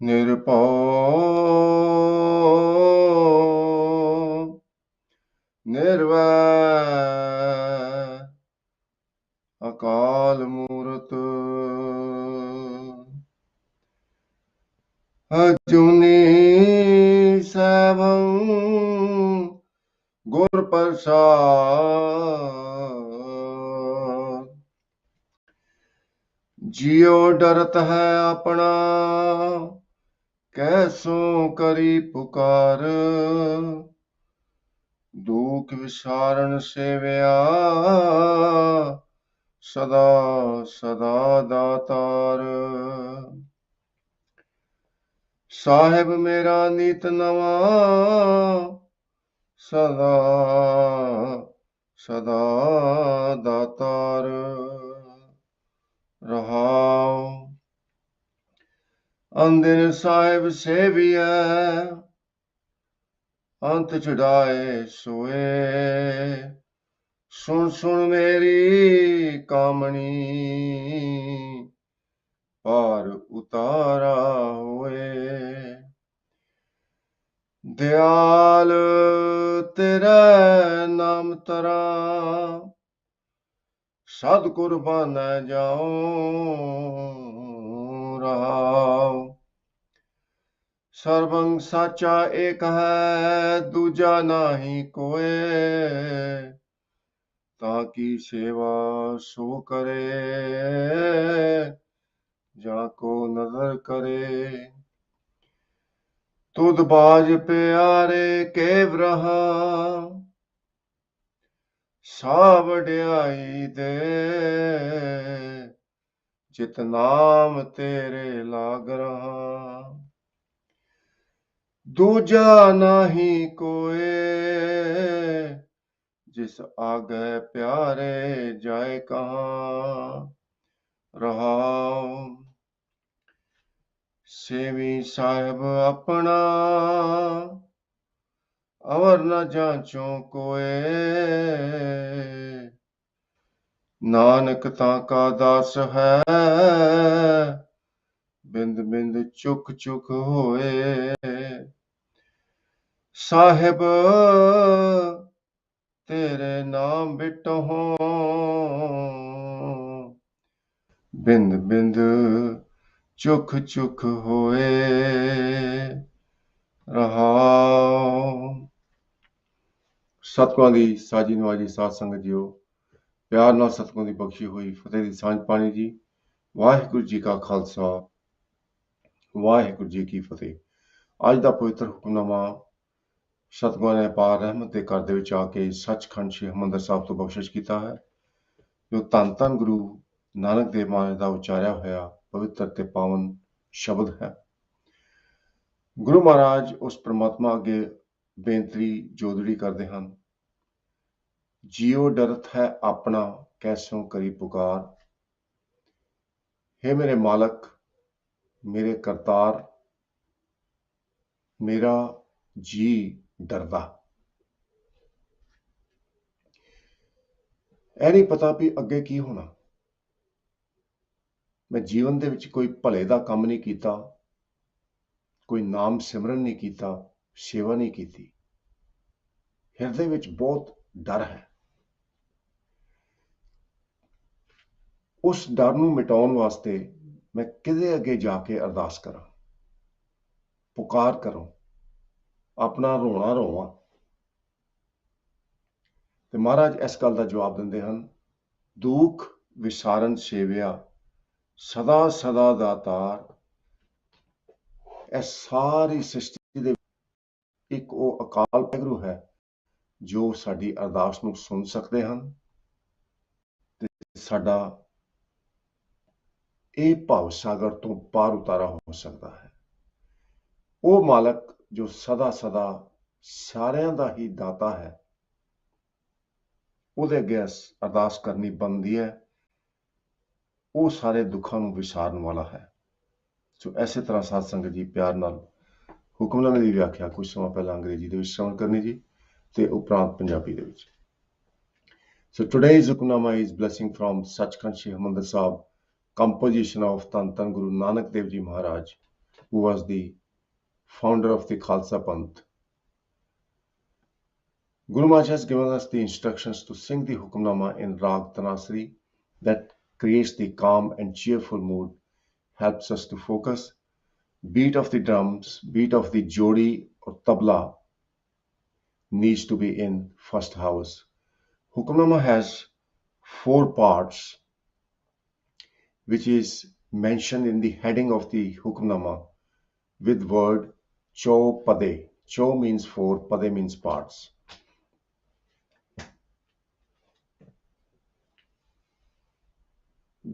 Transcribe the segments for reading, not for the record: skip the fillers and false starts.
ਨਿਰਭਉ ਨਿਰਵੈਰ ਅਕਾਲ ਮੂਰਤ ਅਜੂਨੀ ਸੈਭੰ ਗੁਰ ਪ੍ਰਸਾਦ ਜਿਉ ਡਰਤ ਹੈ ਆਪਣਾ ਕੈਸੋ ਕਰੀ ਪੁਕਾਰ ਦੁਖ ਵਿਸਾਰਨ ਸੇਵਿਆ ਸਦਾ ਸਦਾ ਦਾਤਾਰ ਸਾਹਿਬ ਮੇਰਾ ਨਿਤ ਨਵਾਂ ਸਦਾ ਸਦਾ ਦਾਤਾਰ ਰਹਾਉ ਅੰਦਿਨ ਸਾਹਿਬ ਸੇਵੀਐ ਅੰਤ ਛੁਡਾਏ ਸੋਏ ਸੁਣ ਸੁਣ ਮੇਰੀ ਕਾਮਣੀ ਪਾਰ ਉਤਾਰਾ ਹੋਏ ਦਿਆਲ ਤੇਰਾ ਨਾਮ ਤਰਾ ਸਦ ਕੁਰਬਾਨੈ ਜਾਉ ਰਹਾਉ ਸਰਬੰ ਸਾਚਾ ਏਕ ਹੈ ਦੂਜਾ ਨਾਹੀ ਕੋਏ ਤਾਂ ਕੀ ਸੇਵਾ ਸੋ ਕਰੇ ਜਾ ਕੋ ਨਜ਼ਰ ਕਰੇ ਤੁਧ ਬਾਜ ਪਿਆਰੇ ਕੇਵ ਰਹਾ ਸਾ ਵਡਿਆਈ ਦੇ ਜਿਤ ਨਾਮ ਤੇਰੇ ਲਾਗ ਰਹਾ ਦੂਜਾ ਨਾਹੀ ਕੋਏ ਜਿਸ ਆਗੈ ਪਿਆਰੇ ਜਾਏ ਕਹਾਂ ਰਹਾਉ ਸੇਵੀ ਸਾਹਿਬ ਆਪਣਾ ਅਵਰ ਨ ਜਾਂਚੋ ਕੋਏ ਨਾਨਕ ਤਾਂ ਕਾ ਦਾਸ ਹੈ ਬਿੰਦ ਬਿੰਦ ਚੁਕ ਚੁਕ ਹੋਏ ਸਾਹਿਬ ਤੇਰੇ ਨਾਮ ਬਿਟਹੁ ਬਿੰਦ ਬਿੰਦ ਚੁਕ ਚੁਕ ਹੋਏ ਰਹਾਉ ਸਤਿਗੁਰਾਂ ਦੀ ਸਾਜੀ ਨਵਾਜੀ ਸਾਧ ਸੰਗਤ ਜੀਓ ਪਿਆਰ ਨਾਲ ਸਤਿਗੁਰਾਂ ਦੀ ਬਖਸ਼ੀ ਹੋਈ ਫਤਿਹ ਦੀ ਸਾਂਝ ਪਾਣੀ ਜੀ ਵਾਹਿਗੁਰੂ ਜੀ ਕਾ ਖਾਲਸਾ ਵਾਹਿਗੁਰੂ ਜੀ ਕੀ ਫਤਿਹ ਅੱਜ ਦਾ ਪਵਿੱਤਰ ਹੁਕਮਨਾਮਾ ਸਤਿਗੁਰਾਂ ਨੇ ਅਪਾਰ ਰਹਿਮਤ ਦੇ ਘਰ ਦੇ ਵਿੱਚ ਆ ਕੇ ਸੱਚਖੰਡ ਸ੍ਰੀ ਹਰਿਮੰਦਰ ਸਾਹਿਬ ਤੋਂ ਬਖਸ਼ਿਸ਼ ਕੀਤਾ ਹੈ ਜੋ ਧੰਨ ਧੰਨ ਗੁਰੂ ਨਾਨਕ ਦੇਵ ਮਹਾਰਾਜ ਦਾ ਉਚਾਰਿਆ ਹੋਇਆ ਪਵਿੱਤਰ ਤੇ ਪਾਵਨ ਸ਼ਬਦ ਹੈ ਗੁਰੂ ਮਹਾਰਾਜ ਉਸ ਪ੍ਰਮਾਤਮਾ ਅੱਗੇ ਬੇਨਤੀ ਜੋਦੜੀ ਕਰਦੇ ਹਨ ਜਿਉ ਡਰਤ ਹੈ ਆਪਣਾ ਕੈਸੋਂ ਕਰੀ ਪੁਕਾਰ हे ਮੇਰੇ ਮਾਲਕ ਮੇਰੇ ਕਰਤਾਰ ਮੇਰਾ ਜੀ ਡਰਦਾ ਇਹ ਨਹੀਂ ਪਤਾ ਵੀ ਅੱਗੇ ਕੀ ਹੋਣਾ ਮੈਂ ਜੀਵਨ ਦੇ ਵਿੱਚ ਕੋਈ ਭਲੇ ਦਾ ਕੰਮ ਨਹੀਂ ਕੀਤਾ ਕੋਈ ਨਾਮ ਸਿਮਰਨ ਨਹੀਂ ਕੀਤਾ ਸੇਵਾ ਨਹੀਂ ਕੀਤੀ ਹਿਰਦੇ ਵਿੱਚ ਬਹੁਤ ਡਰ ਹੈ ਉਸ ਡਰ ਨੂੰ ਮਿਟਾਉਣ ਵਾਸਤੇ ਮੈਂ ਕਿਹਦੇ ਅੱਗੇ ਜਾ ਕੇ ਅਰਦਾਸ ਕਰਾਂ ਪੁਕਾਰ ਕਰਾਂ ਆਪਣਾ ਰੋਣਾ ਰੋਵਾਂ ਤੇ ਮਹਾਰਾਜ ਇਸ ਗੱਲ ਦਾ ਜਵਾਬ ਦਿੰਦੇ ਹਨ ਦੁੱਖ ਵਿਸਾਰਨ ਸੇਵਿਆ ਸਦਾ ਸਦਾ ਦਾਤਾਰ ਇਹ ਸਾਰੀ ਸ੍ਰਿਸ਼ਟੀ ਦੇ ਇੱਕ ਉਹ ਅਕਾਲ ਵਾਹਿਗੁਰੂ ਹੈ ਜੋ ਸਾਡੀ ਅਰਦਾਸ ਨੂੰ ਸੁਣ ਸਕਦੇ ਹਨ ਤੇ ਸਾਡਾ ਇਹ ਭਵ ਸਾਗਰ ਤੋਂ ਪਾਰ ਉਤਾਰਾ ਹੋ ਸਕਦਾ ਹੈ ਉਹ ਮਾਲਕ ਜੋ ਸਦਾ ਸਦਾ ਸਾਰਿਆਂ ਦਾ ਹੀ ਦਾਤਾ ਹੈ ਉਹਦੇ ਅੱਗੇ ਅਰਦਾਸ ਕਰਨੀ ਬਣਦੀ ਹੈ ਉਹ ਸਾਰੇ ਦੁੱਖਾਂ ਨੂੰ ਵਿਸਾਰਨ ਵਾਲਾ ਹੈ ਸੋ ਐਸੇ ਤਰ੍ਹਾਂ ਸਾਧ ਸੰਗਤ ਜੀ ਪਿਆਰ ਨਾਲ ਹੁਕਮਨਾਮੇ ਦੀ ਵਿਆਖਿਆ ਕੁਝ ਸਮਾਂ ਪਹਿਲਾਂ ਅੰਗਰੇਜ਼ੀ ਦੇ ਵਿੱਚ ਸ਼ਰਵਣ ਕਰਨੀ ਜੀ ਤੇ ਉਪਰੰਤ ਪੰਜਾਬੀ ਦੇ ਵਿੱਚ So today's Hukamnama is blessing from Sachkhand Sri Harmandir Sahib composition of Tan Guru Nanak Dev Ji Maharaj, who was the founder of the Khalsa Panth. Guru Maharaj has given us the instructions to sing the Hukamnama in Rag Tanasri that creates the calm and cheerful mood, helps us to focus. Beat of the drums, beat of the jodi or tabla needs to be in first house. Hukamnama has 4 parts, which is mentioned in the heading of the Hukamnama with word Cho Pade. Cho means 4, Pade means parts.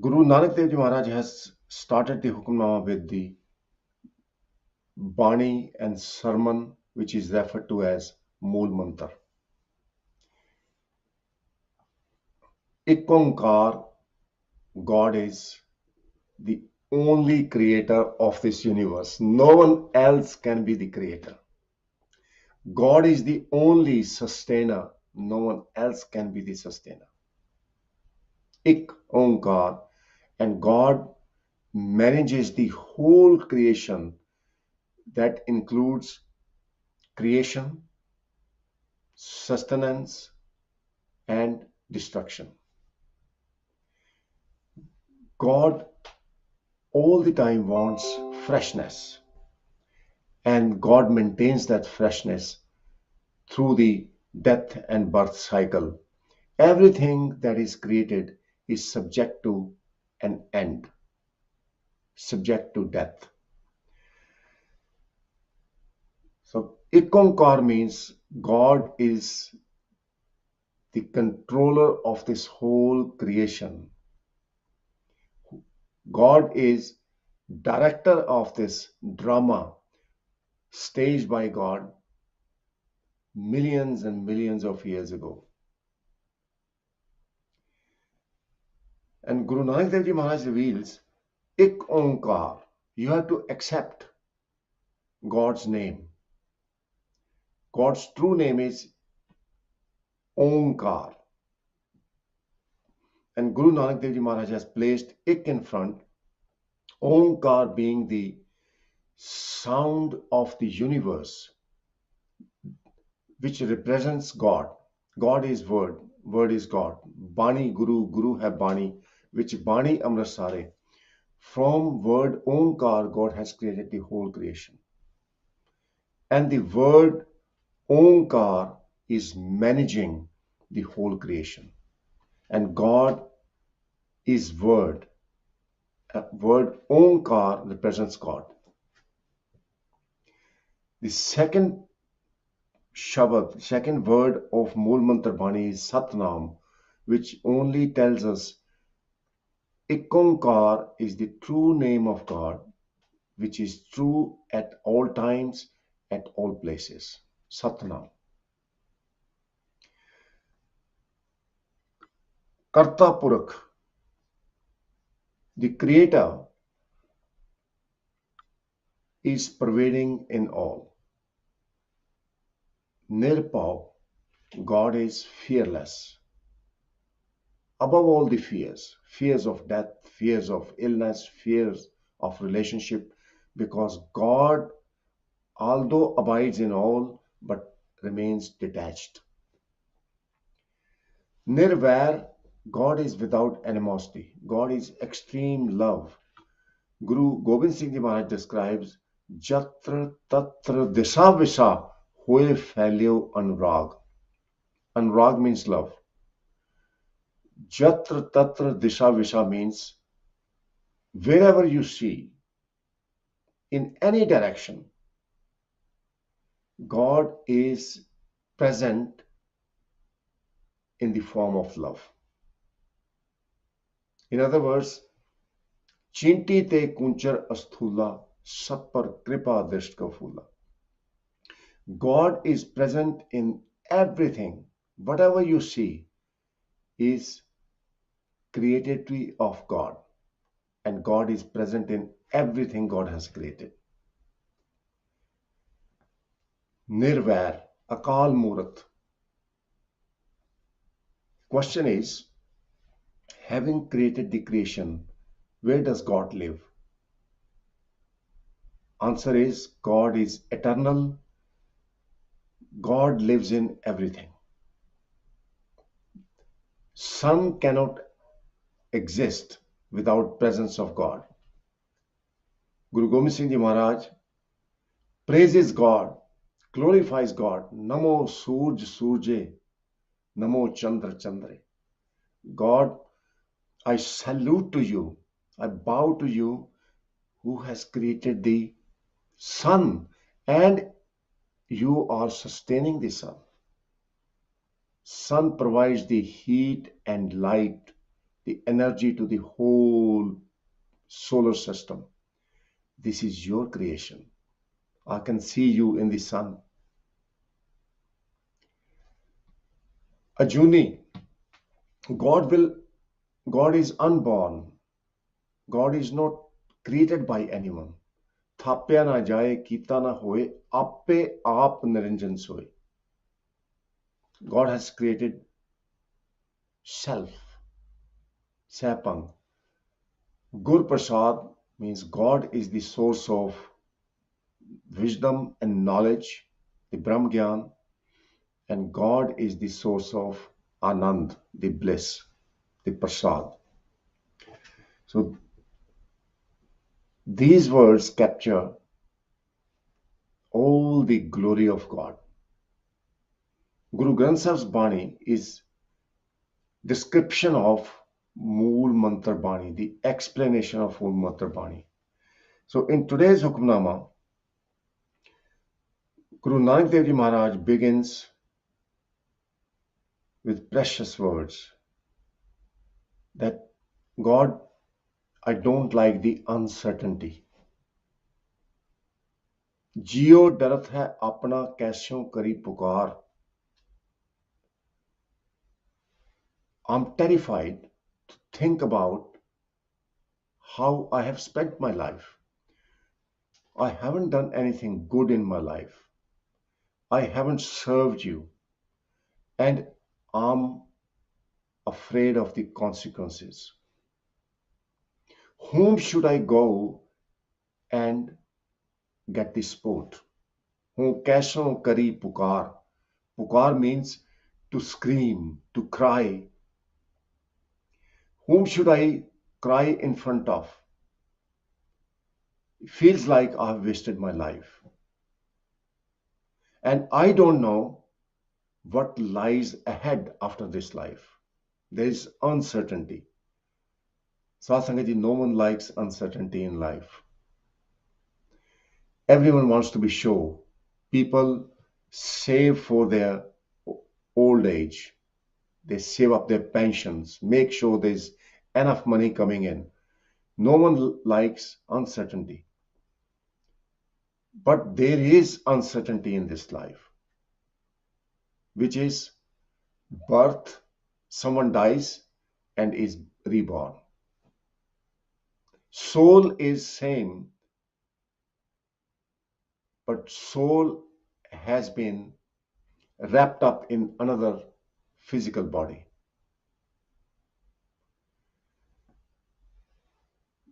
Guru Nanak Dev Ji Maharaj has started the Hukamnama with the Bani and Sarman, which is referred to as Mool Mantar. Ik Onkar, God is the only creator of this universe. No one else can be the creator. God is the only sustainer. No one else can be the sustainer. Ik Onkar, and God manages the whole creation that includes creation, sustenance, and destruction. God all the time wants freshness, and God maintains that freshness through the death and birth cycle. Everything that is created is subject to an end, subject to death. So Ikonkar means God is the controller of this whole creation. God is director of this drama staged by God millions and millions of years ago. And Guru Nanak Dev Ji Maharaj reveals, Ik Onkar, you have to accept God's name. God's true name is Onkar. And Guru Nanak Dev Ji Maharaj has placed Ik in front, Onkar being the sound of the universe, which represents God. God is word, word is God. Bani Guru, Guru hai Bani, which Bani Amrit Sare. From word Onkar, God has created the whole creation. And the word Onkar is managing the whole creation. And God is word. Word Onkar represents God. The second Shabad, second word of Mool Mantra Bani is Satnam, which only tells us Ikonkar is the true name of God, which is true at all times, at all places. Satnam. Karta Purakh, the Creator, is pervading in all. Nirpav, God is fearless. Above all the fears, fears of death, fears of illness, fears of relationship, because God, although abides in all, but remains detached. Nirvair, God is without animosity. God is extreme love. Guru Gobind Singh Ji Maharaj describes Jatra Tatra Disha Visha Hoye Phailyo Anurag. Anurag means love. Jatra Tatra Disha Visha means wherever you see, in any direction, God is present in the form of love. In other words, Chinti te kunchar asthula satpar kripa dristka fula. God is present in everything. Whatever you see is creatory of God, and God is present in everything God has created. Nirvair, Akal Murat. Question is, having created the creation, Where does God live? Answer is God is eternal. God lives in everything. Sun cannot exist without presence of God. Guru Gobind Singh Ji Maharaj praises God, glorifies God. Namo Surj Surje, Namo Chandra Chandre. God, I salute to you, I bow to you who has created the sun, and you are sustaining the sun. Sun provides the heat and light, the energy to the whole solar system. This is your creation. I can see you in the sun. Ajuni, God will, God is unborn. God is not created by anyone. थाप्या ना जाए कीता ना होए आपे आप निरंजन सोए. God has created self, sapang. Gurprasad means God is the source of wisdom and knowledge, the Brahm Gyan, and God is the source of Anand, the bliss, the Prasad. So these words capture all the glory of God. Guru Granth Sahib's Bani is description of Mool Mantra Bani, the explanation of Mool Mantra Bani. So in today's Hukamnama, Guru Nanak Dev Ji Maharaj begins with precious words that God, I don't like the uncertainty. जियो डरत है अपना कैस्यों करी पुकार. I'm terrified to think about how I have spent my life. I haven't done anything good in my life. I haven't served you, and I'm afraid of the consequences. Whom should I go and get the sport? Who कैसों करी पुकार. Pukar means to scream, to cry. Whom should I cry in front of? It feels like I've wasted my life. And I don't know what lies ahead after this life. There is uncertainty. Satsangati, no one likes uncertainty in life. Everyone wants to be sure. People save for their old age. They save up their pensions, make sure there's enough money coming in. No one likes uncertainty. But there is uncertainty in this life, which is birth, someone dies and is reborn. Soul is same, but soul has been wrapped up in another physical body.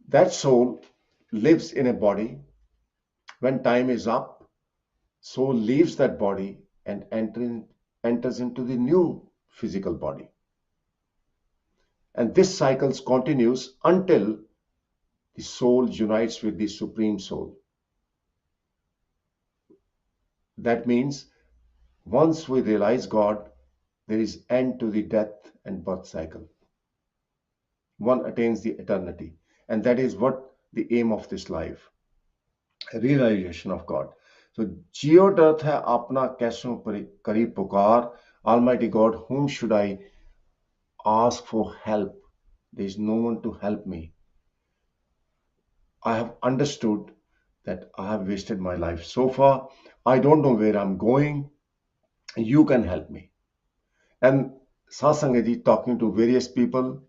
That soul lives in a body. When time is up, soul leaves that body and enters into the new physical body. And this cycle continues until the soul unites with the Supreme Soul. That means once we realize God, there is end to the death and birth cycle. One attains the eternity. And that is what the aim of this life, realization of God. So, Jio Darth hai apna kaisyon kari pukar, Almighty God, whom should I ask for help? There is no one to help me. I have understood that I have wasted my life so far. I don't know where I'm going. You can help me. And Satsangati talking to various people,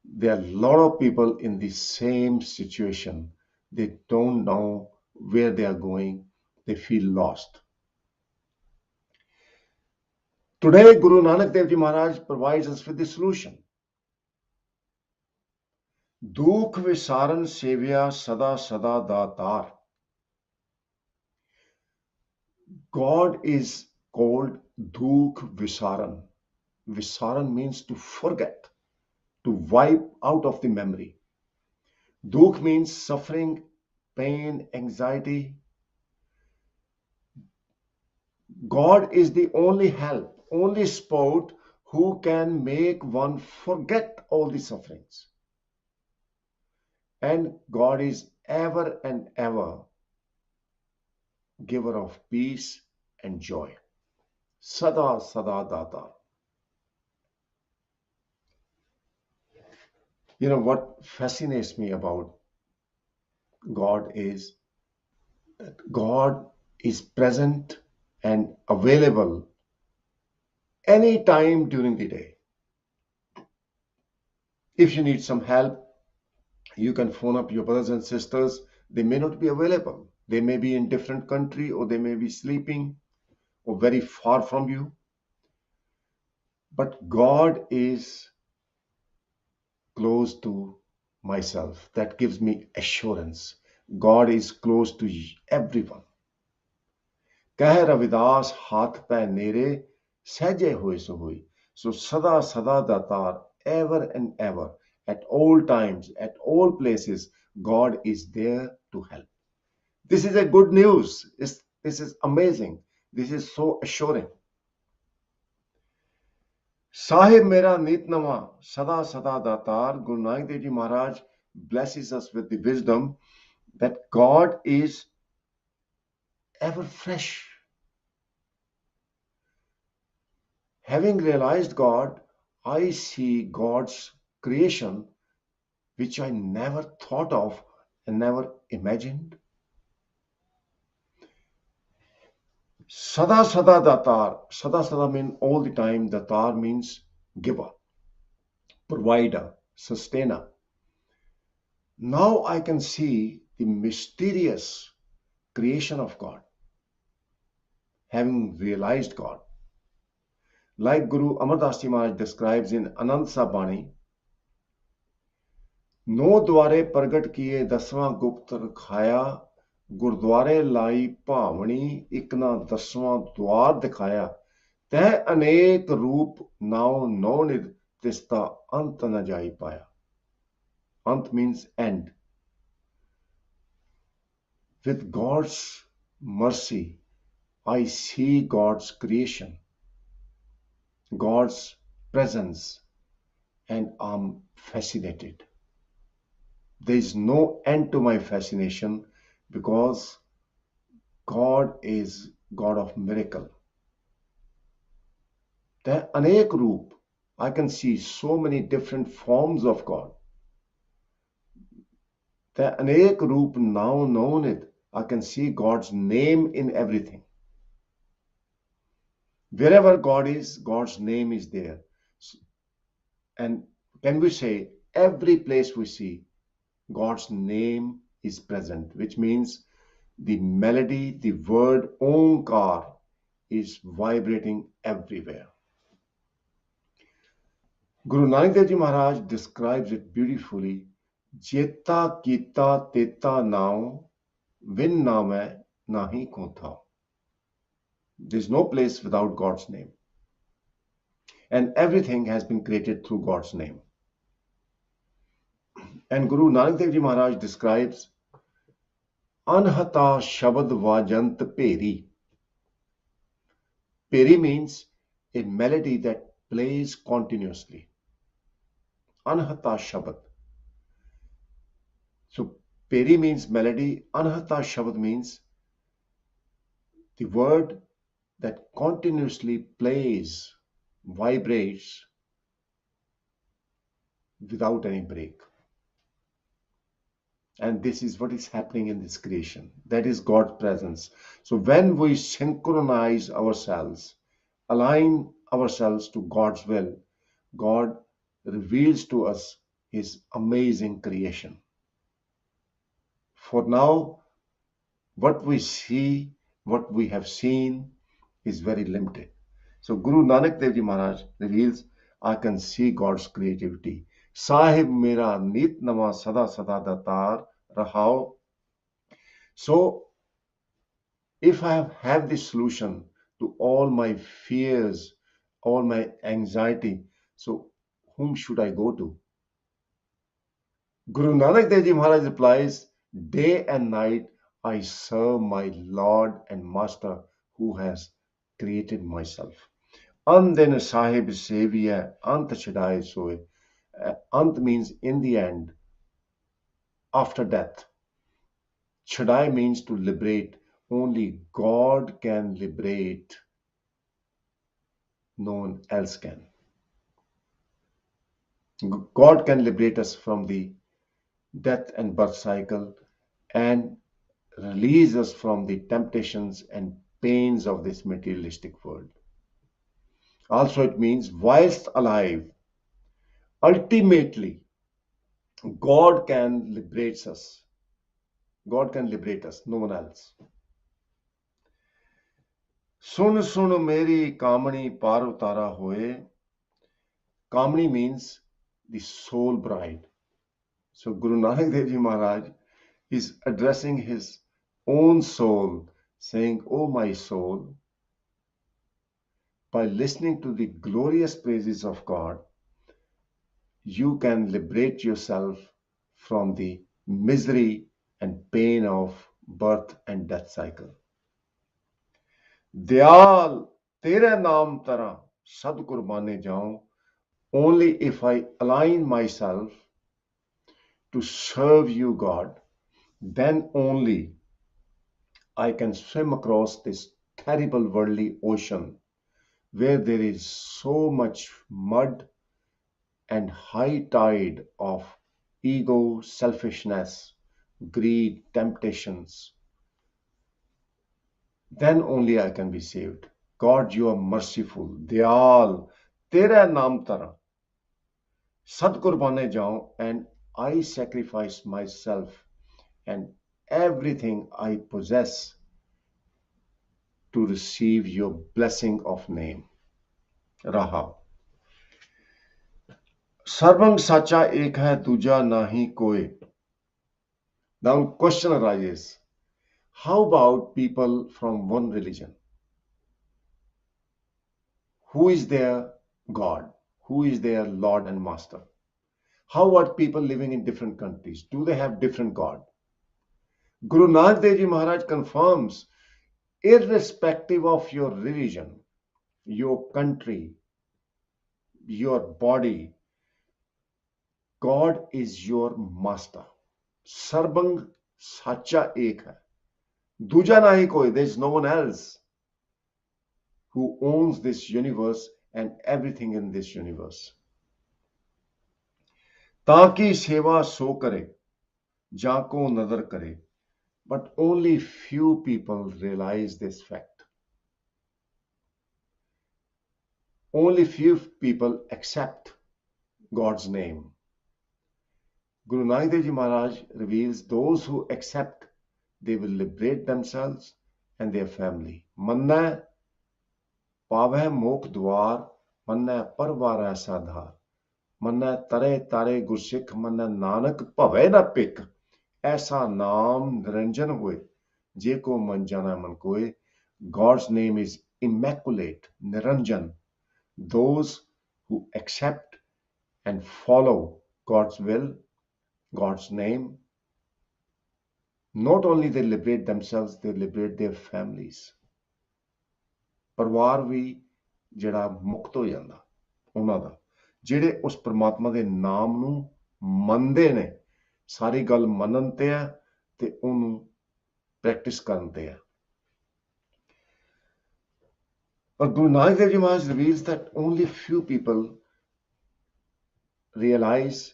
there are a lot of people in the same situation. They don't know where they are going. They feel lost. Today, Guru Nanak Dev Ji Maharaj provides us with the solution. Dukh visaran sevya sada sada datar. God is called Dukh visaran. Visaran means to forget, to wipe out of the memory. Dukh means suffering, pain, anxiety. God is the only help, only support who can make one forget all the sufferings. And God is ever and ever giver of peace and joy. Sada Sada Data. You know what fascinates me about God is that God is present and available anytime during the day. If you need some help, you can phone up your brothers and sisters. They may not be available. They may be in different country, or they may be sleeping or very far from you. But God is close to myself. That gives me assurance. God is close to everyone. कह रविदास हाथ पै नेरे सहजे होए सो होई. So sada sada datar, ever and ever, at all times, at all places, God is there to help. This is a good news. This is amazing. This is so assuring. Sahib mera nitnama sada sada datar. Guru Nanak Dev Ji Maharaj blesses us with the wisdom that God is ever fresh. Having realized God, I see God's creation which I never thought of and never imagined. Sada Sada Datar. Sada Sada means all the time. Datar means giver, provider, sustainer. Now I can see the mysterious creation of God, having realized God. Like Guru Amardeep Maharaj describes in Anand Sabani, नौ द्वारे प्रगट किए दसवां गुप्त रखाया गुरुद्वारे लाई भावनी इक ना दसवां द्वार दिखाया तह अनेक रूप नाव नौ निध तिसता अंत न जाई पाया. Ant means end. With God's mercy, I see God's creation, God's presence, and I'm fascinated. There is no end to my fascination because God is God of miracle. The anek roop, I can see so many different forms of God. The anek roop now known it, I can see God's name in everything. Wherever God is, God's name is there. And can we say every place we see, God's name is present, which means the melody, the word Omkar is vibrating everywhere. Guru Nanak Dev Ji Maharaj describes it beautifully. Jeta kita teta now, vin name nahi kotha. There's no place without God's name. And everything has been created through God's name. And Guru Nanak Dev Ji Maharaj describes Anhata Shabad Vajant Peri. Peri means a melody that plays continuously. Anhata Shabad. So Peri means melody. Anhata Shabad means the word that continuously plays, vibrates without any break. And this is what is happening in this creation. That is God's presence. So when we synchronize ourselves, align ourselves to God's will, God reveals to us his amazing creation. For now, what we see, what we have seen is very limited. So Guru Nanak Dev Ji Maharaj reveals, I can see God's creativity. Sahib मेरा नीत नवा सदा सदा दातार रहाओ. So if I have the solution to all my fears, all my anxiety, so whom should I go to? Guru Nanak Dev Ji Maharaj replies, day and night I serve my Lord and Master who has created myself. Ant din sahib seviye, ant chadaye soe. Ant means in the end, after death. Chadai means to liberate. Only God can liberate. No one else can. God can liberate us from the death and birth cycle and release us from the temptations and pains of this materialistic world. Also, it means whilst alive, ultimately, God can liberate us. God can liberate us, no one else. Sun sun meri kamani par utara hoye. Kamani means the soul bride. So Guru Nanak Dev Ji Maharaj is addressing his own soul, saying, "O my soul, by listening to the glorious praises of God, you can liberate yourself from the misery and pain of birth and death cycle. Dayal tere naam tara sad qurbane jaun. Only if I align myself to serve you, God, then only I can swim across this terrible worldly ocean where there is so much mud and high tide of ego, selfishness, greed, temptations. Then only I can be saved. God, you are merciful. Dayal, Tera Naam Tara. Sad Qurbane Jaun, and I sacrifice myself and everything I possess to receive your blessing of name. Raha. Sarvang Sacha Ek Hai Tuja Nahi Koi. Now question arises. How about people from one religion? Who is their God? Who is their Lord and Master? How about people living in different countries? Do they have different God? Guru Nanak Dev Ji Maharaj confirms, irrespective of your religion, your country, your body, God is your master. Sarbang Sacha Ek Hai. Duja nahi koi, there is no one else who owns this universe and everything in this universe. ताकि सेवा सो करे, जाको नजर करे. But only few people realize this fact. Only few people accept God's name. Guru Nanak Dev Ji Maharaj reveals those who accept, they will liberate themselves and their family. Manna paveh mok dwar, manna parvar aisa dhar. Manna tare tare gursikh, manna nanak pave na pik. Aisa naam niranjan hoye, je ko man jana man koe. God's name is immaculate, niranjan. Those who accept and follow God's will, God's name, not only they liberate themselves, they liberate their families. ਪਰਿਵਾਰ ਵੀ ਜਿਹੜਾ ਮੁਕਤ ਹੋ ਜਾਂਦਾ ਉਹਨਾਂ ਦਾ, ਜਿਹੜੇ ਉਸ ਪਰਮਾਤਮਾ ਦੇ ਨਾਮ ਨੂੰ ਮੰਨਦੇ ਨੇ, ਸਾਰੀ ਗੱਲ ਮੰਨਣ ਤੇ ਆ ਤੇ ਉਹਨੂੰ ਪ੍ਰੈਕਟਿਸ ਕਰਨ ਤੇ ਆ. But Guru Nanak Dev Ji Maharaj reveals that only few people realize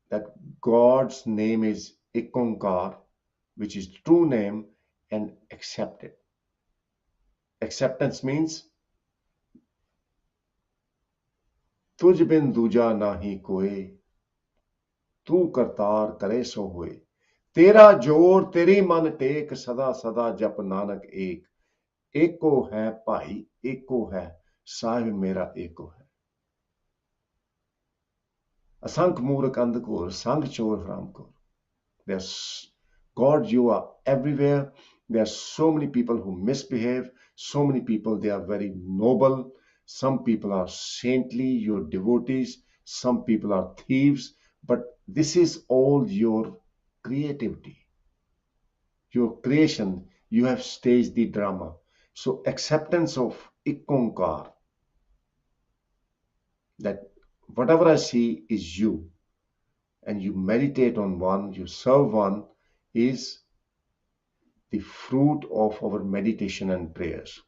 that God's name is Ikonkar, which is true name, and accept it. Acceptance means तुझ बिन दूजा नाही कोई, तू करतार करे सो होए. तेरा जोर तेरी मन टेक, सदा सदा जप नानक एक. एको है भाई, एको है साहिब मेरा एको है. असंख मूर्ख अंधकोर संग चोर हरामखोर. There's God, you are everywhere. There are so many people who misbehave. So many people, they are very noble. Some people are saintly, your devotees. Some people are thieves. But this is all your creativity, your creation. You have staged the drama. So acceptance of ikonkar, that whatever I see is you, and you meditate on one, you serve one, is the fruit of our meditation and prayers.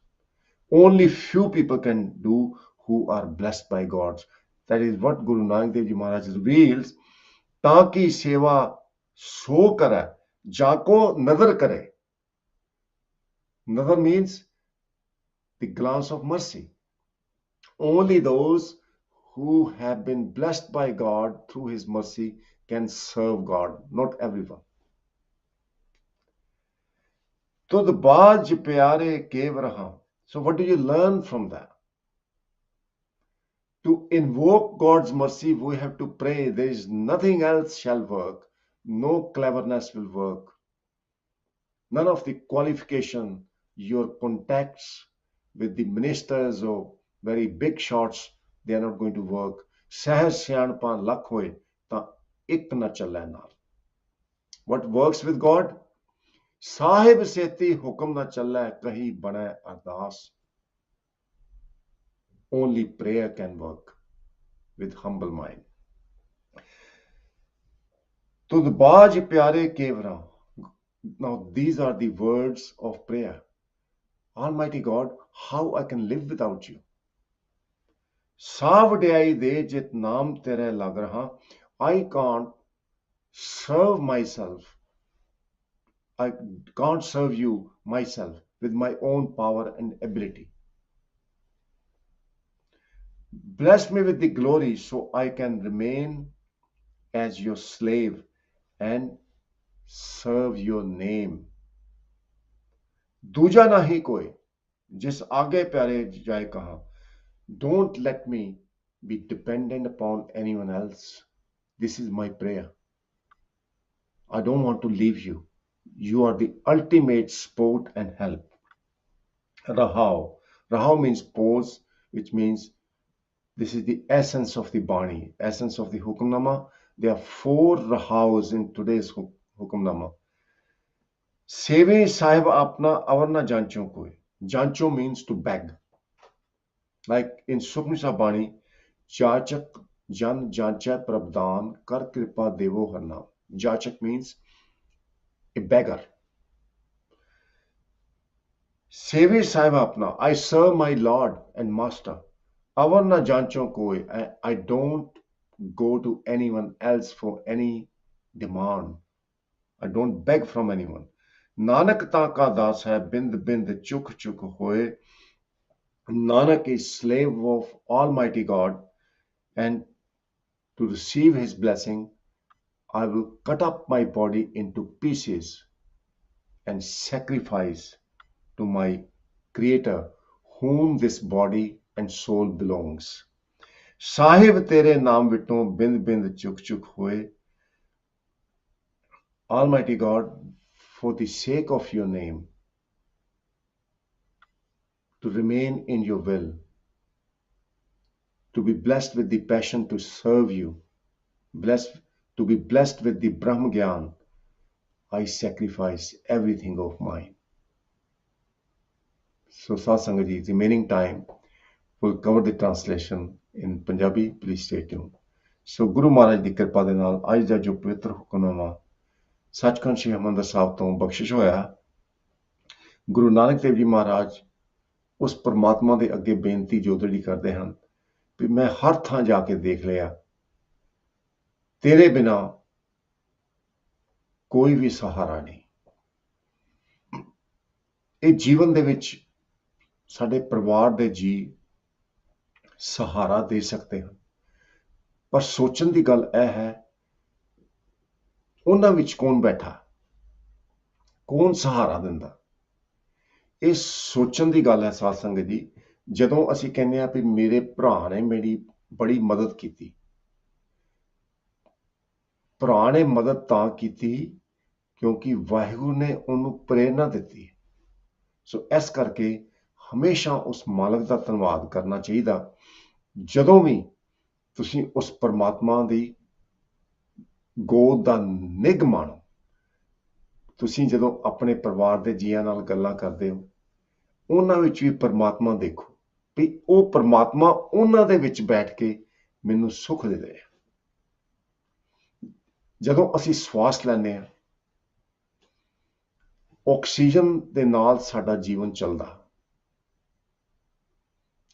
Only few people can do who are blessed by God. That is what Guru Nanak Dev Ji Maharaj reveals. ताकि सेवा सो करे जाको नजर करे. Nazar means the glance of mercy. Only those who have been blessed by God through his mercy can serve God, not everyone. तो the बाज प्यारे केव रहा. So what do you learn from that? To invoke God's mercy, we have to pray. There is nothing else shall work. No cleverness will work. None of the qualification, your contacts with the ministers or very big shots, they are not going to work. Sahaj siyanpa lakh hoye ta ik na chale naal. What works with God? Sahib seti hukum na chale kahi bane ardas. Only prayer can work with humble mind. To the Baj Pyare Kevra. Now, these are the words of prayer. Almighty God, how I can live without you? Savdai de jit naam tere lag raha. I can't serve myself. I can't serve you myself with my own power and ability. Bless me with the glory so I can remain as your slave and serve your name. दूजा नहीं कोई जिस आगे प्यारे जाए कहा. Don't let me be dependent upon anyone else. This is my prayer. I don't want to leave you. You are the ultimate support and help. Rahau. Rahau means pause, which means this is the essence of the Bani, essence of the Hukamnama. There are 4 Rahaus in today's Hukamnama. Seve sahib apna avarna jancho koi. Jancho means to beg. Like in Sukhmisa Bani, Jachak Jan Jancha Prabdhan Kar Kripa Devo Harna. Jachak means a beggar. Seve sahib apna, I serve my Lord and Master. Avarna jancho koi, I don't go to anyone else for any demand. I don't beg from anyone. Nanak ta ka das hai bind bind chuk chuk hoye. Nanak is slave of Almighty God, and to receive his blessing, I will cut up my body into pieces and sacrifice to my Creator, whom this body and soul belongs. Sahib tere naam vitton bind bind chuk chuk hoye. Almighty God, for the sake of your name, to remain in your will, to be blessed with the passion to serve you, to be blessed with the Brahm Gyan, I sacrifice everything of mine. So Satsangaji, remaining time, we'll cover the translation in Punjabi. Please stay tuned. So Guru Maharaj ਦੀ ਕਿਰਪਾ ਦੇ ਨਾਲ ਅੱਜ ਦਾ ਜੋ ਪਵਿੱਤਰ ਹੁਕਮਨਾਮਾ ਸੱਚਖੰਡ ਸ੍ਰੀ ਹਰਿਮੰਦਰ ਸਾਹਿਬ ਤੋਂ ਬਖਸ਼ਿਸ਼ ਹੋਇਆ, ਗੁਰੂ ਨਾਨਕ ਦੇਵ ਜੀ ਮਹਾਰਾਜ ਉਸ ਪਰਮਾਤਮਾ ਦੇ ਅੱਗੇ ਬੇਨਤੀ ਜੋਦੜੀ ਕਰਦੇ ਹਨ ਵੀ ਮੈਂ ਹਰ ਥਾਂ ਜਾ ਕੇ ਦੇਖ ਲਿਆ, ਤੇਰੇ ਬਿਨਾ ਕੋਈ ਵੀ ਸਹਾਰਾ ਨਹੀਂ. ਇਹ ਜੀਵਨ ਦੇ ਵਿੱਚ ਸਾਡੇ ਪਰਿਵਾਰ ਦੇ ਜੀ ਸਹਾਰਾ ਦੇ ਸਕਦੇ ਹਨ, ਪਰ ਸੋਚਣ ਦੀ ਗੱਲ ਇਹ ਹੈ ਉਹਨਾਂ ਵਿੱਚ ਕੌਣ ਬੈਠਾ, ਕੌਣ ਸਹਾਰਾ ਦਿੰਦਾ. ਇਹ ਸੋਚਣ ਦੀ ਗੱਲ ਹੈ ਸਾਧ ਸੰਗਤ ਜੀ. ਜਦੋਂ ਅਸੀਂ ਕਹਿੰਦੇ ਆ ਵੀ ਮੇਰੇ ਭਰਾ ਨੇ ਮੇਰੀ ਬੜੀ ਮਦਦ ਕੀਤੀ, ਭਰਾ ਨੇ ਮਦਦ ਤਾਂ ਕੀਤੀ ਕਿਉਂਕਿ ਵਾਹਿਗੁਰੂ ਨੇ ਉਹਨੂੰ ਪ੍ਰੇਰਨਾ ਦਿੱਤੀ। ਸੋ ਇਸ ਕਰਕੇ ਹਮੇਸ਼ਾ ਉਸ ਮਾਲਕ ਦਾ ਧੰਨਵਾਦ ਕਰਨਾ ਚਾਹੀਦਾ। ਜਦੋਂ ਵੀ ਤੁਸੀਂ ਉਸ ਪਰਮਾਤਮਾ ਦੀ ਗੋਦ ਦਾ ਨਿੱਘ ਮਾਣੋ, ਤੁਸੀਂ ਜਦੋਂ ਆਪਣੇ ਪਰਿਵਾਰ ਦੇ ਜੀਆਂ ਨਾਲ ਗੱਲਾਂ ਕਰਦੇ ਹੋ, ਉਹਨਾਂ ਵਿੱਚ ਵੀ ਪਰਮਾਤਮਾ ਦੇਖੋ ਵੀ ਉਹ ਪਰਮਾਤਮਾ ਉਹਨਾਂ ਦੇ ਵਿੱਚ ਬੈਠ ਕੇ ਮੈਨੂੰ ਸੁੱਖ ਦੇ ਰਿਹਾ। ਜਦੋਂ ਅਸੀਂ ਸਵਾਸ ਲੈਂਦੇ ਹਾਂ, ਆਕਸੀਜਨ ਦੇ ਨਾਲ ਸਾਡਾ ਜੀਵਨ ਚੱਲਦਾ,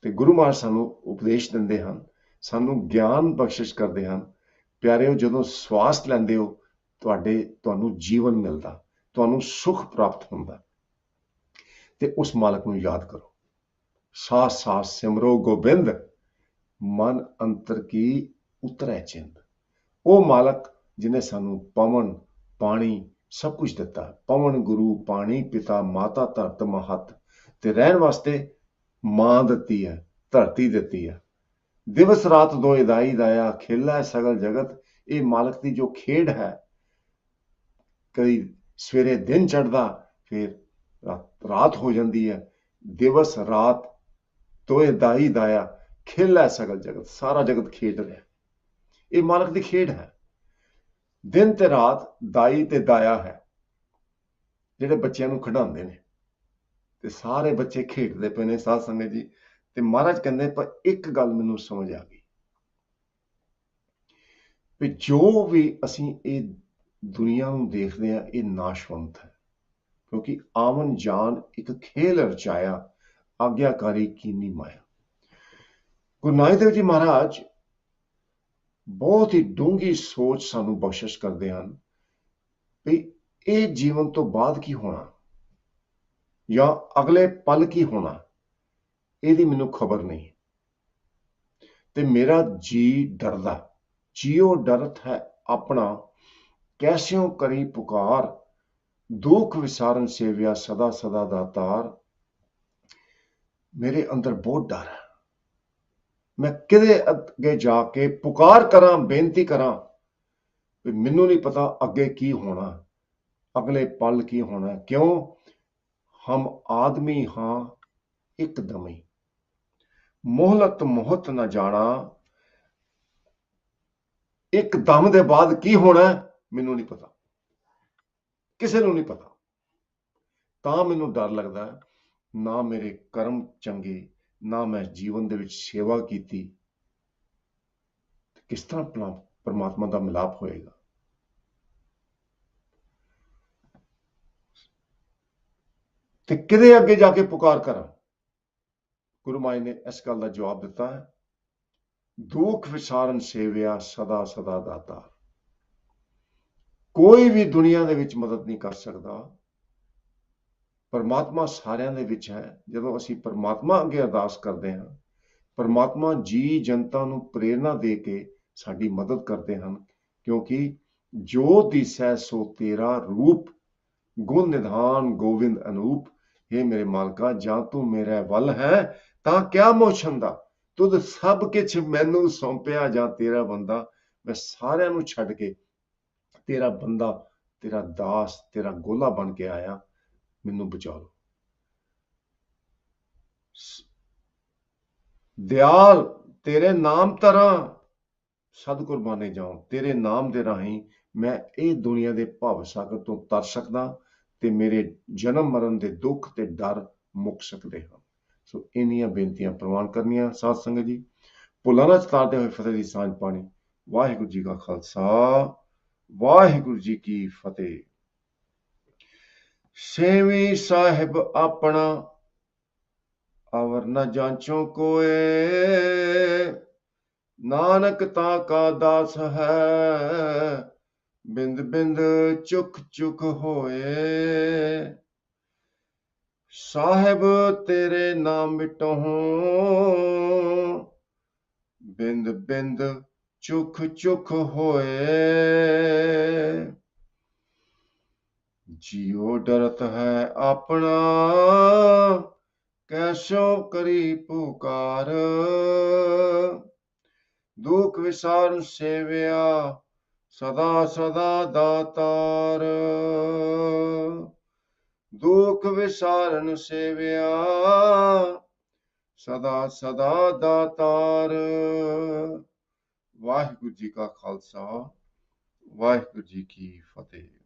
ਤੇ ਗੁਰੂ ਮਹਾਰਾਜ ਸਾਨੂੰ ਉਪਦੇਸ਼ ਦਿੰਦੇ ਹਨ, ਸਾਨੂੰ ਗਿਆਨ ਬਖਸ਼ਿਸ਼ ਕਰਦੇ ਹਨ। ਪਿਆਰਿਓ, ਜਦੋਂ ਸਵਾਸ ਲੈਂਦੇ ਹੋ ਤੁਹਾਨੂੰ ਜੀਵਨ ਮਿਲਦਾ, ਤੁਹਾਨੂੰ ਸੁੱਖ ਪ੍ਰਾਪਤ ਹੁੰਦਾ। ਤੇ ਉਸ ਮਾਲਕ ਨੂੰ ਯਾਦ ਕਰੋ। ਸਾਸ ਸਾਸ ਸਿਮਰੋ ਗੋਬਿੰਦ, ਮਨ ਅੰਤਰ ਕੀ ਉਤਰੈ ਚਿੰਦ। ਉਹ ਮਾਲਕ ਜਿਹਨੇ ਸਾਨੂੰ ਪਵਨ ਪਾਣੀ ਸਭ ਕੁਝ ਦਿੱਤਾ। ਪਵਨ ਗੁਰੂ ਪਾਣੀ ਪਿਤਾ ਮਾਤਾ ਧਰਤ ਮਹੱਤ, ਤੇ ਰਹਿਣ ਵਾਸਤੇ ਮਾਂ ਦਿੱਤੀ ਹੈ, ਧਰਤੀ ਦਿੱਤੀ ਹੈ। ਦਿਵਸ ਰਾਤ ਦੋਇ ਦਾਈ ਦਾਇਆ, ਖੇਲਾ ਹੈ ਸਗਲ ਜਗਤ। ਇਹ ਮਾਲਕ ਦੀ ਜੋ ਖੇਡ ਹੈ, ਕਦੀ ਸਵੇਰੇ ਦਿਨ ਚੜ੍ਹਦਾ, ਫਿਰ ਰਾਤ ਹੋ ਜਾਂਦੀ ਹੈ। ਦਿਵਸ ਰਾਤ ਦੋਇ ਦਾਈ ਦਾਇਆ, ਖੇਲਾ ਹੈ ਸਗਲ ਜਗਤ। ਸਾਰਾ ਜਗਤ ਖੇਡ ਰਿਹਾ, ਇਹ ਮਾਲਕ ਦੀ ਖੇਡ ਹੈ। ਦਿਨ ਤੇ ਰਾਤ ਦਾਈ ਤੇ ਦਾਇਆ ਹੈ, ਜਿਹੜੇ ਬੱਚਿਆਂ ਨੂੰ ਖਿਡਾਉਂਦੇ ਨੇ, ਤੇ ਸਾਰੇ ਬੱਚੇ ਖੇਡਦੇ ਪਏ ਨੇ ਸਾਧ ਸੰਗਤ ਜੀ। ਤੇ ਮਹਾਰਾਜ ਕਹਿੰਦੇ, ਪਰ ਇੱਕ ਗੱਲ ਮੈਨੂੰ ਸਮਝ ਆ ਗਈ ਵੀ ਜੋ ਵੀ ਅਸੀਂ ਇਹ ਦੁਨੀਆ ਨੂੰ ਦੇਖਦੇ ਹਾਂ, ਇਹ ਨਾਸ਼ਵੰਤ ਹੈ, ਕਿਉਂਕਿ ਆਵਨ ਜਾਨ ਇੱਕ ਖੇਲ ਰਚਾਇਆ, ਆਗਿਆਕਾਰੀ ਕੀਨੀ ਮਾਇਆ। ਗੁਰੂ ਨਾਨਕ ਦੇਵ ਜੀ ਮਹਾਰਾਜ ਬਹੁਤ ਹੀ ਡੂੰਘੀ ਸੋਚ ਸਾਨੂੰ ਬਖਸ਼ਿਸ਼ ਕਰਦੇ ਹਨ ਵੀ ਇਹ ਜੀਵਨ ਤੋਂ ਬਾਅਦ ਕੀ ਹੋਣਾ, ਜਾਂ ਅਗਲੇ ਪਲ ਕੀ ਹੋਣਾ, ਇਹਦੀ ਮੈਨੂੰ ਖਬਰ ਨਹੀਂ। ਤੇ ਮੇਰਾ ਜੀ ਡਰਦਾ, ਜਿਉ ਡਰਤ ਹੈ ਆਪਣਾ, ਕੈਸਿਓ ਕਰੀ ਪੁਕਾਰ, ਦੁੱਖ ਵਿਸਾਰਨ ਸੇਵਿਆ ਸਦਾ ਸਦਾ ਦਾਤਾਰ। ਮੇਰੇ ਅੰਦਰ ਬਹੁਤ ਡਰ ਹੈ, ਮੈਂ ਕਿਹਦੇ ਅੱਗੇ ਜਾ ਕੇ ਪੁਕਾਰ ਕਰਾਂ, ਬੇਨਤੀ ਕਰਾਂ, ਵੀ ਮੈਨੂੰ ਨਹੀਂ ਪਤਾ ਅੱਗੇ ਕੀ ਹੋਣਾ, ਅਗਲੇ ਪਲ ਕੀ ਹੋਣਾ। ਕਿਉਂ? ਹਮ ਆਦਮੀ ਹਾਂ ਇੱਕਦਮ ਹੀ, ਮੋਹਲਤ ਮੋਹਤ ਨਾ ਜਾਣਾ। ਇੱਕ ਦਮ ਦੇ ਬਾਅਦ ਕੀ ਹੋਣਾ ਮੈਨੂੰ ਨਹੀਂ ਪਤਾ, ਕਿਸੇ ਨੂੰ ਨਹੀਂ ਪਤਾ। ਤਾਂ ਮੈਨੂੰ ਡਰ ਲੱਗਦਾ, ਨਾ ਮੇਰੇ ਕਰਮ ਚੰਗੇ, ਨਾ ਮੈਂ ਜੀਵਨ ਦੇ ਵਿੱਚ ਸੇਵਾ ਕੀਤੀ, ਕਿਸ ਤਰ੍ਹਾਂ ਪਰਮਾਤਮਾ ਦਾ ਮਿਲਾਪ ਹੋਏਗਾ। ਤੇ ਕਿਹਦੇ ਅੱਗੇ ਜਾ ਕੇ ਪੁਕਾਰ ਕਰਾਂ? ਗੁਰੂ ਮਾਈ ਨੇ ਇਸ ਗੱਲ ਦਾ ਜਵਾਬ ਦਿੱਤਾ ਹੈ, ਦੁੱਖ ਵਿਸਾਰਨ ਸੇਵਿਆ ਸਦਾ ਸਦਾ ਦਾਤਾ। ਕੋਈ ਵੀ ਦੁਨੀਆ ਦੇ ਵਿੱਚ ਮਦਦ ਨਹੀਂ ਕਰ ਸਕਦਾ, ਪਰਮਾਤਮਾ ਸਾਰਿਆਂ ਦੇ ਵਿੱਚ ਹੈ। ਜਦੋਂ ਅਸੀਂ ਪਰਮਾਤਮਾ ਅੱਗੇ ਅਰਦਾਸ ਕਰਦੇ ਹਾਂ, ਪਰਮਾਤਮਾ ਜੀ ਜਨਤਾ ਨੂੰ ਪ੍ਰੇਰਨਾ ਦੇ ਕੇ ਸਾਡੀ ਮਦਦ ਕਰਦੇ ਹਨ, ਕਿਉਂਕਿ ਜੋ ਦਿਸੈ ਸੋ ਤੇਰਾ ਰੂਪ, ਗੁਣ ਨਿਧਾਨ ਗੋਵਿੰਦ ਅਨੂਪ। हे ਮੇਰੇ ਮਾਲਕਾ, ਜਾਂ ਤੂੰ ਮੇਰੇ ਵੱਲ ਹੈ ਤਾਂ ਕਿਆ ਮੋਛੰਦਾ, ਤੁਧ ਸਭ ਕਿਛ ਮੈਨੂੰ ਸੌਂਪਿਆ, ਜਾਂ ਤੇਰਾ ਬੰਦਾ। ਮੈਂ ਸਾਰਿਆਂ ਨੂੰ ਛੱਡ ਕੇ ਤੇਰਾ ਬੰਦਾ, ਤੇਰਾ ਦਾਸ, ਤੇਰਾ ਗੋਲਾ ਬਣ ਕੇ ਆਇਆ, ਮੈਨੂੰ ਬਚਾ ਲਓ। ਦਿਆਲ ਤੇਰੇ ਨਾਮ ਧਰਾਂ, ਸਦ ਕੁਰਬਾਨੇ ਜਾਉ। ਤੇਰੇ ਨਾਮ ਦੇ ਰਾਹੀਂ ਮੈਂ ਇਹ ਦੁਨੀਆ ਦੇ ਭਵ ਸਾਗਰ ਤੋਂ ਤਰ ਸਕਦਾ, ਤੇ ਮੇਰੇ ਜਨਮ ਮਰਨ ਦੇ ਦੁੱਖ ਤੇ ਡਰ ਮੁੱਕ ਸਕਦੇ ਹਨ। ਸੋ ਇੰਨੀਆਂ ਬੇਨਤੀਆਂ ਪ੍ਰਵਾਨ ਕਰਨੀਆਂ ਸਾਧ ਸੰਗਤ ਜੀ। ਭੁੱਲਾਂ ਨਾ ਚਤਾਰਦੇ ਹੋਏ ਫਤਿਹ ਦੀ ਸਾਂਝ ਪਾਣੀ। ਵਾਹਿਗੁਰੂ ਜੀ ਕਾ ਖਾਲਸਾ, ਵਾਹਿਗੁਰੂ ਜੀ ਕੀ ਫਤਿਹ। ਸੇਵੀ ਸਾਹਿਬ ਆਪਣਾ, ਅਵਰ ਨ ਜਾਂਚੋ ਕੋਏ, ਨਾਨਕ ਤਾਂ ਕਾ ਦਾਸ ਹੈ, ਬਿੰਦ ਬਿੰਦ ਚੁਕ ਚੁਕ ਹੋਏ। ਸਾਹਿਬ ਤੇਰੇ ਨਾਮ ਮਿਟਹੁ, ਬਿੰਦ ਬਿੰਦ ਚੁਕ ਚੁਕ ਹੋਏ। ਜਿਉ ਡਰਤ ਹੈ ਆਪਣਾ, ਕੈਸੋ ਕਰੀ ਪੁਕਾਰ। ਦੁਖ ਵਿਸਾਰਨ ਸੇਵਿਆ ਸਦਾ ਸਦਾ ਦਾਤਾਰ, ਦੁਖ ਵਿਸਾਰਨ ਸੇਵਿਆ, ਸਦਾ ਸਦਾ ਦਾਤਾਰ। ਵਾਹਿਗੁਰੂ ਜੀ ਕਾ ਖਾਲਸਾ, ਵਾਹਿਗੁਰੂ ਜੀ ਕੀ ਫਤਿਹ।